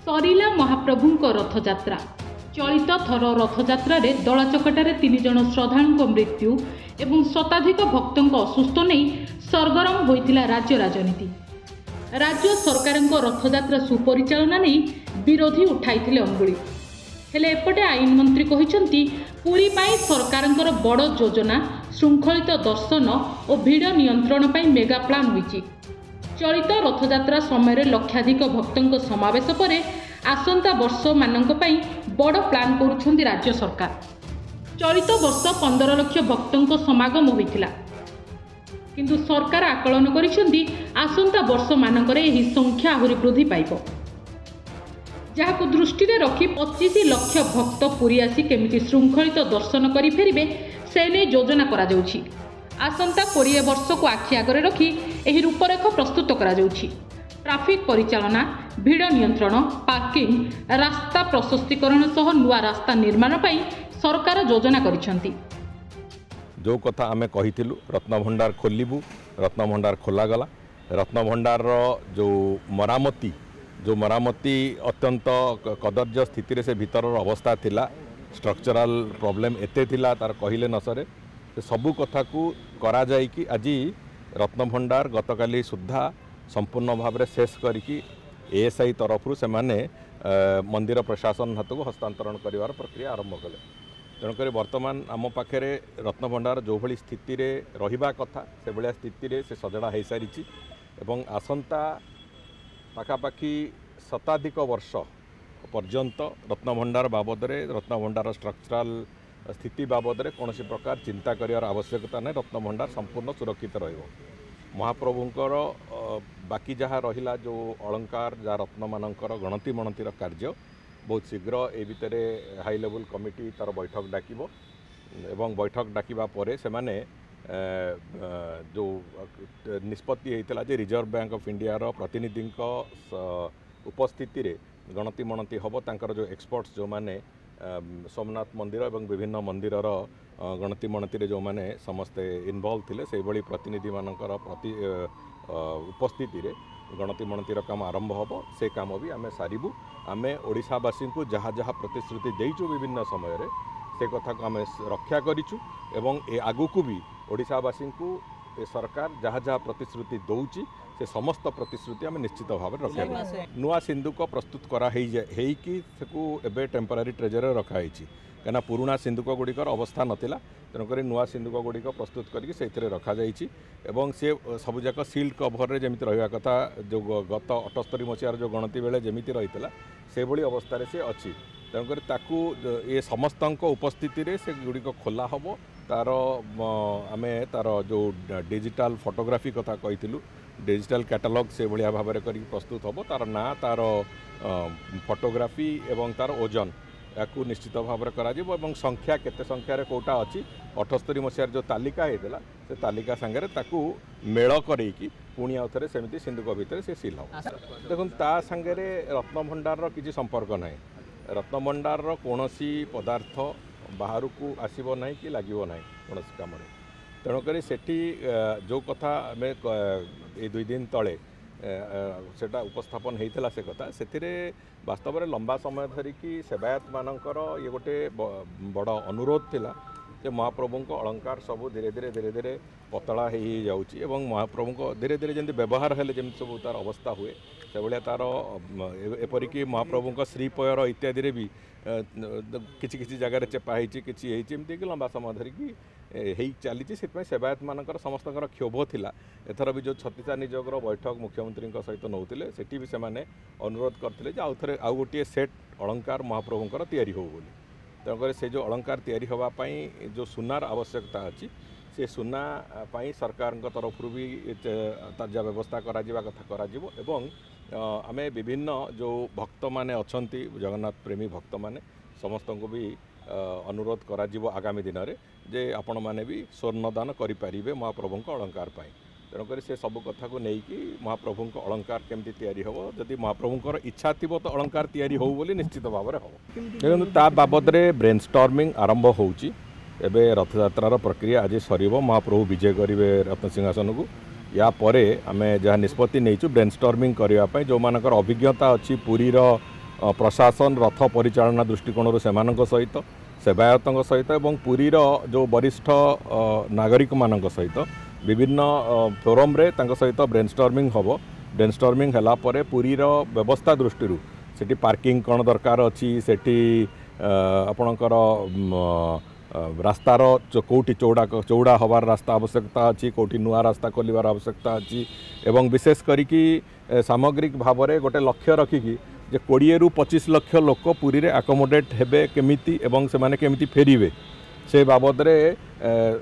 सरिला महाप्रभुଙ୍କ रथयात्रा। चलित थर रथयात्रा दलाचकटारे 3 जन श्रद्धालुଙ୍କ मृत्यु एवं शताधिक भक्तों असुस्थ नहीं सरगरम होइतिला राज्य राजनीति। राज्य सरकारଙ୍କ रथयात्रा सुपरिचालना नहीं विरोधी उठाइथिले अंगुली। हेले एपटे आईन मंत्री कहिसंती पुरी पाई सरकारଙ୍କର बड़ योजना श्रृंखलित दर्शन और भिड़ नियंत्रण पाई मेगा प्लान होइछि। चलित रथयात्रा समय लक्षाधिक भक्तों समावेश पर आसंता वर्ष मानक पई बड़ प्लान करुछंती राज्य सरकार। चलित वर्ष 15 लाख भक्तों समागम होइतिला, किंतु सरकार आकलन करिसंती आसंता वर्ष मानकरे एही संख्या आहुरी वृद्धि पाइब, जहाकु दृष्टि रखी 25 लाख भक्त पुरी आसी केमिति श्रृंखलित दर्शन करि फेरिबे से ने योजना करा जाउछि। आसंता 20 वर्ष को आखि आगरे रखी एही रूपरेख प्रस्तुत करा जाउछि। ट्राफिक परिचालना, भिड़ नियंत्रण, पार्किंग, रास्ता प्रशस्तीकरण सह नुआ रास्ता निर्माण पाई सरकार योजना करिसंती। जो कथा आमे कहिथिलु रत्नभंडार खोलिबु, रत्नभंडार खोला गला। रत्नभंडार जो मरामती अत्यंत कदर्य स्थिति से भीतर अवस्था थिला, स्ट्रक्चरल प्रॉब्लम एते थिला तार कहिले न सरे। सबु कथा को करा जाई कि आज रत्नभंडार गतकाली सुद्धा संपूर्ण भाव में शेष करिकी एएसआई तरफ से माने मंदिर प्रशासन हाथ को हस्तांतरण करिवार प्रक्रिया आरंभ कले। तेणुक वर्तमान आम पाखे रत्नभंडार जो भली स्थिति रे रहिबा कथा से भाया स्थिति रे से सजड़ा हो सारी एवं आसंता पाखापाखि शताधिक वर्ष पर्यंत रत्नभंडार बाबद रत्नभंडार स्ट्रक्चरल स्थिति बाबद कौन प्रकार चिंता करिवार आवश्यकता नहीं। रत्नभंडार संपूर्ण सुरक्षित रहिबो। महाप्रभुंकर बाकी जहाँ रहिला जो अलंकार जहाँ रत्न मानकर गणति मणतिर कार्य बहुत शीघ्र ए भितर हाई लेवल कमिटी तार बैठक डाकिबो एवं बैठक डाकिबा परे से माने जो निष्पत्ति होता जे रिजर्व बैंक ऑफ इंडिया रो प्रतिनिधि उपस्थिति रे गणति मणति हम तांकर जो एक्सपर्ट्स जो माने सोमनाथ मंदिर एवं विभिन्न मंदिर गणति मणति जो माने समस्ते इनवॉल्व थिले से भली प्रतिनिधि मानकर उपस्थिति रे गणति मणतिर काम आरंभ हम। से काम भी आमे सारिबु। आमे ओडिशावासी को जहाँ जहाँ प्रतिश्रुति देइचु विभिन्न समय रे से कथा को आमे रक्षा करिचु एवं ए आगु को भी ओडिशावासी को ए सरकार जहाँ जहाँ प्रतिश्रुति दौची से समस्त प्रतिश्रुति आम निश्चित भाव में रखा। नुआ सिंधुक प्रस्तुत करा कि एबे टेम्परारी ट्रेजर रखाई कहीं पुराना सिंधुक गुड़िकर अवस्था नाला तेणुक नुआ सिंधुक गुड़िक प्रस्तुत करके रखा सी सबुजाक सील्ड कभर रे जमी रहा कथा जो गत 78 मसीहार जो गणति बेले जमी रही से भली अवस्था से अच्छी। तेणुक ताकू ये समस्त उपस्थिति रे से गुड़िक खोला हम तार आमे तार जो डिजिटल फोटोग्राफी कथा कही डिजिटल कैटलॉग से भाया भाव में प्रस्तुत हम तार ना तार फोटोग्राफी एवं तार ओजन या निश्चित भाव में करा संख्या केते संख्यार कोटा अच्छी 78 मसीहार जो तालिका होता से तालिका सांगे ताकू मेल करैकी पुणी आउ थे सेमती सिंधुक भितर से सील हम। देखो ता सांगे रत्नभंडार किसी संपर्क ना। रत्नभंडार कौन पदार्थ बाहर को आसब ना कि लगे ना कौन कम। तेणुक सेठी जो कथा आम ये 2 दिन तले सेटा उपस्थापन होता से कथा से वास्तव में लंबा समय धरिकी सेवायत मानकर ये गोटे बड़ अनुरोध थिला जे महाप्रभु को अलंकार सबू धीरे धीरे पतला हो जाऊँगी एवं महाप्रभु को धीरे धीरे जमी व्यवहार हेले जमी सब तार अवस्था हुए से भाया तार एपरिकी महाप्रभु को श्रीपयर इत्यादि भी किसी जगार चेपा होमती लंबा समय धरिकी चली सेवायत मानकर समस्त क्षोभ थिला। एथर भी जो छत्तीसा निजोग बैठक मुख्यमंत्री सहित नौते सेठी भी से अनुरोध करते आउ थे आउ गोटे सेट अलंकार महाप्रभुंकर तैयारी हो बोली। तेणुक से जो अलंकार तैयारी होगापाई जो सुनार आवश्यकता अच्छी से सुना पाई सरकार तरफ भी तार जहाँ व्यवस्था करा कथा करा आमे विभिन्न जो भक्त माने अछंती जगन्नाथ प्रेमी भक्त माने समस्त को भी अनुरोध करा आगामी दिन में जे आपण माने भी स्वर्णदान करें महाप्रभु अलंकार पाई। तेणुक से सब कथा को लेकिन महाप्रभु अलंकार केमती तैयारी हम जदि महाप्रभुंर इच्छा थी तो अलंकार तैयारी हो बोली निश्चित भाव में हम। देखो ता बाबद ब्रेनस्टॉर्मिंग आरंभ होउची। एबे रथयात्रार प्रक्रिया आज सर महाप्रभु विजय करेंगे रत्न सिंहासन को या परे आमे जहाँ निष्पत्ति नहीं ब्रेनस्टॉर्मिंग करने जो मानकर अभिज्ञता अच्छी पुरीर प्रशासन रथ परिचालना दृष्टिकोण से सहित सेवायतों सहित एवं पुरीर जो वरिष्ठ नागरिक मान सहित विभिन्न फोरम रे सहित ब्रेनस्टॉर्मिंग हम ब्रेनस्टॉर्मिंग है पुरीर व्यवस्था दृष्टि सेठी पार्किंग कौन दरकार अच्छी सेठी आपणकर रास्तार कौटी चौड़ा हबार रास्ता आवश्यकता अच्छी कौटी नुआ रास्ता खोलिबार आवश्यकता अच्छी एवं विशेष करिकी सामग्रिक भाव में गोटे लक्ष्य रखिकी जे 20 ରୁ 25 लाख लोक पुरी रे आकोमोडेट हेबे केमिति एवं से माने केमिति फेरिबे से बाबद रे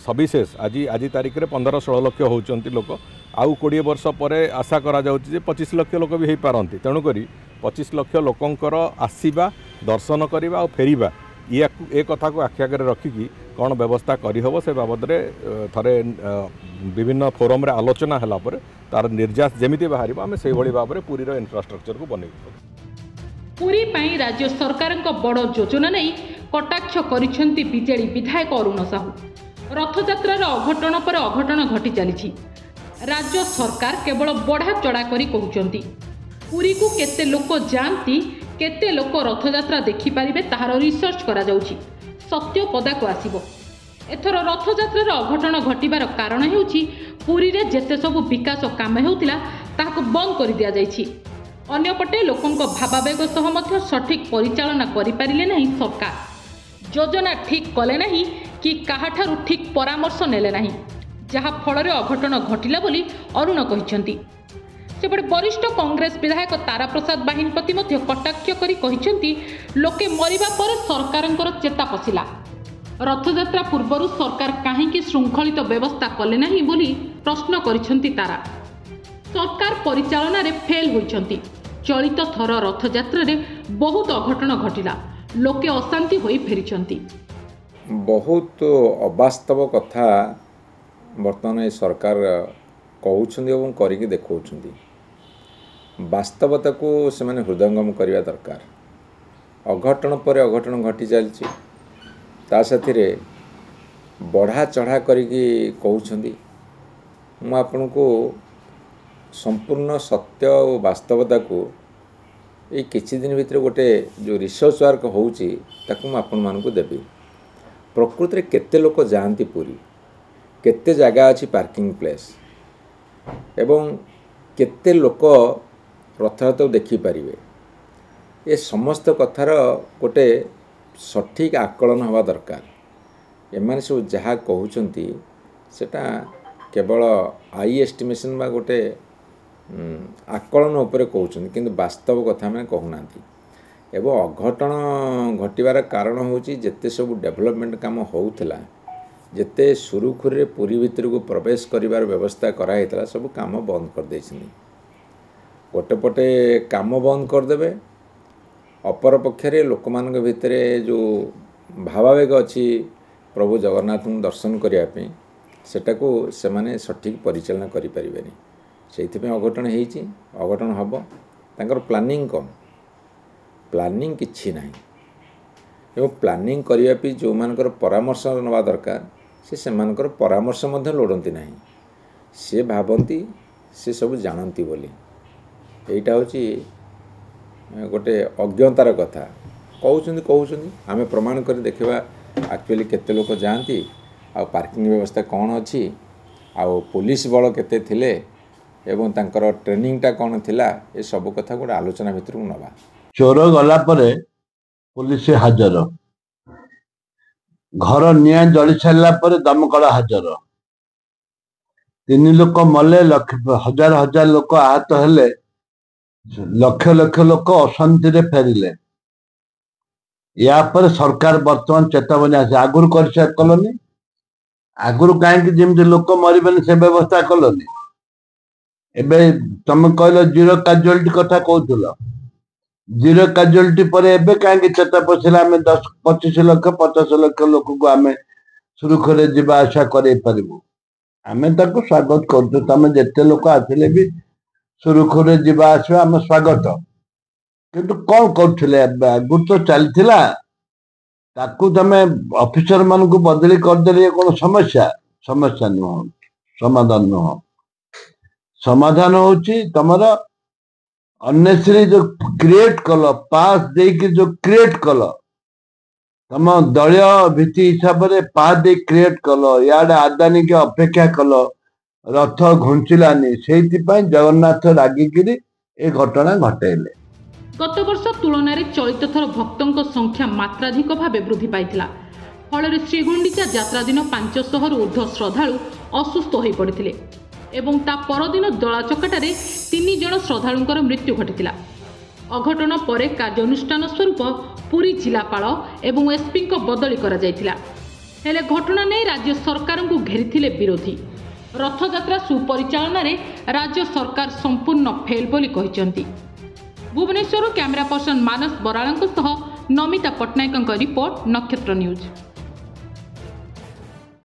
सविशेष आज तारीख रे 15-16 लाख होउचंती लोक आउ 20 वर्ष पर आशा करा जाउची जे 25 लाख लोक भी हेई पारंती तेणु करी 25 लाख लोकंकर आसीबा दर्शन करवा और फेरिबा ये कथा को आखि आगे रखिकी कौन व्यवस्था करहब से बाबद रे थरे विभिन्न फोरम रे आलोचना हला पर तार निर्यास जमिति बाहर आम से भाव में पुरीर इंफ्रास्ट्रक्चर को बन पुरी पाई राज्य सरकार बड़ योजना नहीं कटाक्ष करिसेंती बीजेडी विधायक अरुण साहू रथयात्रार अघटन पर अघटन घटी चली राज्य सरकार केवल बढ़ा चढ़ा करी कहउचंती पुरी को केते लोक जाती केते लोक रथयात्रा देखिपारे ताहार रिसर्च करा जाउची सत्य पदा को आसीबो एथर रथयात्रार अघटन घटिबार कारण हेउची पुरी रे जेते सब विकास काम हेउतिला ताहाको बंद कर दिया जाइछि अन्यपटे लोकंक भावावेग सह मध्य सठिक परिचालना करि पारिले नहीं सरकार योजना ठीक कले नहीं कि काहाठारु ठीक परामर्श नेले नहीं जहा फଳରେ अघटन घटिला बोली अरुण कहिसेंती सेपटे वरिष्ठ कांग्रेस विधायक तारा प्रसाद बाहिनपति मध्य कटाक्ष करी कहिसेंती लोके मरिबा पर सरकारंकर चेता पसिला रथयात्रा पूर्व सरकार काहेकि श्रृंखलित व्यवस्था कले नहीं बोली प्रश्न करिसेंती तारा सरकार परिचालन रे फेल होइछंती चलित थर रथयात्रा रे बहुत अघटन घटिला लोके अशांति होई फेरिछंती बहुत अवास्तव कथा वर्तमान सरकार कहउछंती एवं करिके देखौछंती वास्तवता को से माने हृदयंगम करवा दरकार अघटन पर अघटन घटी चलछि ता साथी बढ़ा चढ़ा करिके कहउछंती मु आपनको संपूर्ण सत्य और वास्तवता को ये किछि दिन भितर गोटे जो रिसर्च वर्क होउछि ताकु मु आपन मानकु देबी प्रकृति रे केते लोक जांती पुरी केते जगह अछि पार्किंग प्लेस एवं केते लोक रथयात्रा देखि पारिबे ये समस्त कथार गोटे सठिक आकलन हवा दरकार एमाने सब जहाँ कहउछंती सेटा केवल आई एस्टिमेशन बा गोटे आकलन उपरे कहउछंती किंतु वास्तव कथा में कहूनांती एवं अघटन घटिबार कारण होउछि जेते सब डेवलपमेंट काम होउथला जेते सुरुखुरे पुरी भितर को प्रवेश करिवार व्यवस्था कराइतला सब काम बंद कर दैछिनी गोटे पटे काम बंद कर देबे अपर पक्षरे लोकमानक भितरे जो भावावेग अछि प्रभु जगन्नाथ दर्शन करिया पे सेटाको से माने सठिक परिचालना करि परिबेनी सेइथिपे अघटन हेइछि अघटन हबो तांकर प्लानिंग कम प्लानिंग किछि नाही एवं प्लानिंग करिया पे जो मानकर परामर्श नवा दरकार से मानकर परामर्श मध्य लोड़ती नाही से भावती से सब जानती बोली एटा होची गोटे अज्ञतार कथा कहउछंती आमे प्रमाण कर देखिबा एक्चुअली केते लोक जाती आ पार्किंग व्यवस्था कौन अच्छी आ पुलिस बल केते थिले एवं तांकर ट्रेनिंगटा कौन थिला ए सब कथा गोटे आलोचना भितर नवा चोर गला परे पुलिस हाजर घर निया जली सारा पर दमकल हाजर 3 लोक मले हजार हजार लोक आहत हेले लक्ष लक्ष लोक अशांति रे फेरिले या पर सरकार वर्तमान चेतावनी आसे आगुर कर कलनी आगुर कहीं जमी लोक मरबे से व्यवस्था कलनी एबे तुम कहल जीरो काजुआलिटी कथा कहूल जीरो काजुआलिटी पर एबे कहीं चेता पशिला आम 10-25 लाख 50 लाख लोक को आम सुरुखुरे जीवा आशा करूँ आम ताको स्वागत कर तुम जिते लोक आसिले भी सुरुखुरे जीवा आसवा आम स्वागत किंतु कौन करुले आगु तो चलता ताकू तमे ऑफिसर मान को बदली करदे कौन समस्या समस्या नुह समाधान नुह समाधान होची तमर अनेसरी जो क्रिएट कल पास देकी जो क्रिएट कल तम दलीय भित्ति हिसाब से पास दे क्रिएट कल याडे आदानी के अपेक्षा कल रथ घुंचिलानी से जगन्नाथ रागिकी ए घटना घटेले। गत वर्ष तुलन में चलित थर भक्तों संख्या मात्राधिक भाव वृद्धि पाई फल श्रीगुंडीचा यात्रा दिन 500 रु ऊर्ध्व श्रद्धालु असुस्थ हो पड़ते एवं ता परदिन दलाचकटार 3 जन श्रद्धालुंकर मृत्यु घटी। अघटन पर कार्यानुष्ठान स्वरूप पुरी जिलापाल एवं एसपी बदली करा जायतिला। हेले घटना नहीं राज्य सरकार को घेरी विरोधी। रथयात्रा सुपरिचालन में राज्य सरकार संपूर्ण फेल बोली कहिसेंती। भुवनेश्वर कैमरा पर्सन मानस बराला नमिता पट्टनायक रिपोर्ट नक्षत्र न्यूज।